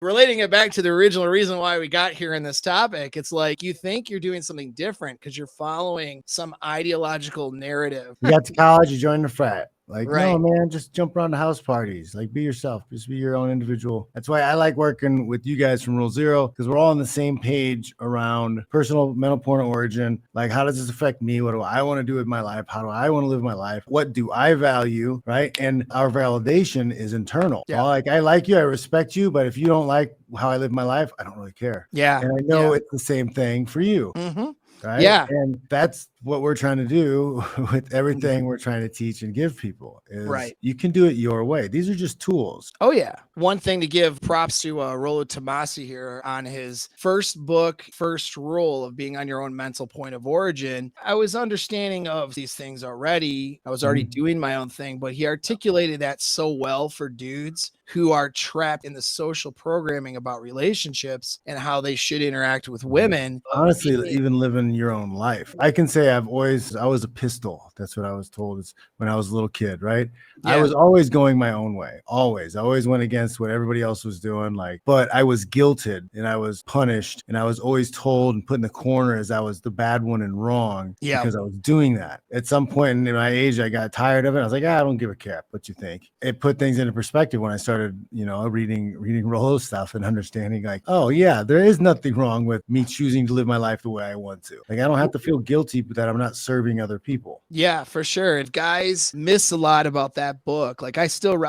relating it back to the original reason why we got here in this topic, it's like you think you're doing something different because you're following some ideological narrative. You got to college, you joined the frat. Like, Right. no, man, just jump around the house parties. Like, be yourself. Just be your own individual. That's why I like working with you guys from Rule Zero, because we're all on the same page around personal mental porn origin. Like, how does this affect me? What do I want to do with my life? How do I want to live my life? What do I value? Right. And our validation is internal. Yeah. Like, I like you, I respect you, but if you don't like how I live my life, I don't really care. Yeah. And I know it's the same thing for you. Mm-hmm. Right. Yeah. And that's what we're trying to do with everything we're trying to teach and give people is Right. you can do it your way. These are just tools. Oh, yeah. One thing to give props to Rollo Tomasi here on his first book, First Rule of Being on Your Own Mental Point of Origin. I was understanding of these things already. I was already doing my own thing, but he articulated that so well for dudes who are trapped in the social programming about relationships and how they should interact with women. Honestly, even living your own life. I can say I was a pistol. That's what I was told is when I was a little kid, right? Yeah. I was always going my own way. Always. I always went against what everybody else was doing. But I was guilted and I was punished and I was always told and put in the corner as I was the bad one and wrong because I was doing that. At some point in my age, I got tired of it. I was like, I don't give a crap what you think. It put things into perspective when I started, reading Rollo stuff and understanding like, oh yeah, there is nothing wrong with me choosing to live my life the way I want to. Like, I don't have to feel guilty that I'm not serving other people. Yeah, for sure. If guys miss a lot about that book, like I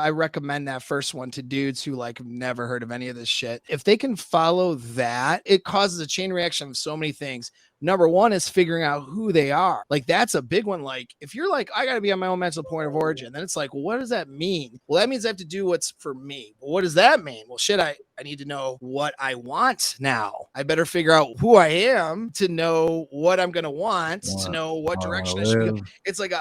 recommend that first one to dudes who like have never heard of any of this shit. If they can follow that, it causes a chain reaction of so many things. Number one is figuring out who they are. Like, that's a big one. Like, if you're like, I got to be on my own mental point of origin, then it's like, well, what does that mean? Well, that means I have to do what's for me. Well, what does that mean? Well, shit, I need to know what I want now. I better figure out who I am to know what I'm going to want, to know what direction I should be going. It's like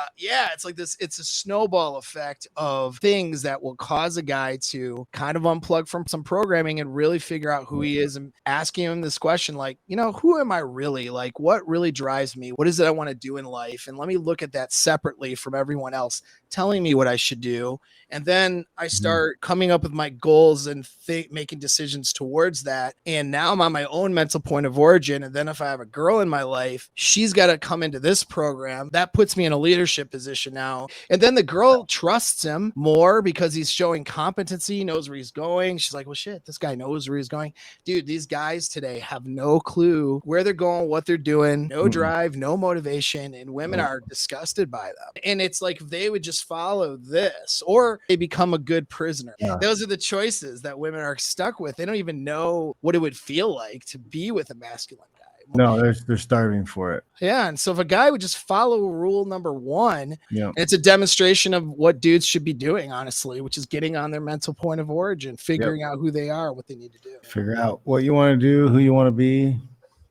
it's a snowball effect of things that will cause a guy to kind of unplug from some programming and really figure out who he is and asking him this question, like, who am I really? Like, what really drives me? What is it I want to do in life? And let me look at that separately from everyone else telling me what I should do. And then I start coming up with my goals and making decisions towards that. And now I'm on my own mental point of origin. And then if I have a girl in my life, she's got to come into this program. That puts me in a leadership position now. And then the girl trusts him more because he's showing competency, knows where he's going. She's like, well, shit, this guy knows where he's going. Dude, these guys today have no clue where they're going, what they're doing, no drive, no motivation. And women are disgusted by them. And it's like, if they would just follow this, or they become a good prisoner. Yeah. Those are the choices that women are stuck with. They don't even know what it would feel like to be with a masculine guy. No, they're starving for it. Yeah. And so if a guy would just follow rule number one, it's a demonstration of what dudes should be doing, honestly, which is getting on their mental point of origin, figuring out who they are, what they need to do. Figure out what you want to do, who you want to be,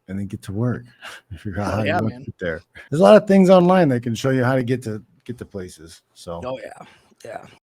and then get to work. Figure out how you want to get there. There's a lot of things online that can show you how to get to places. So yeah.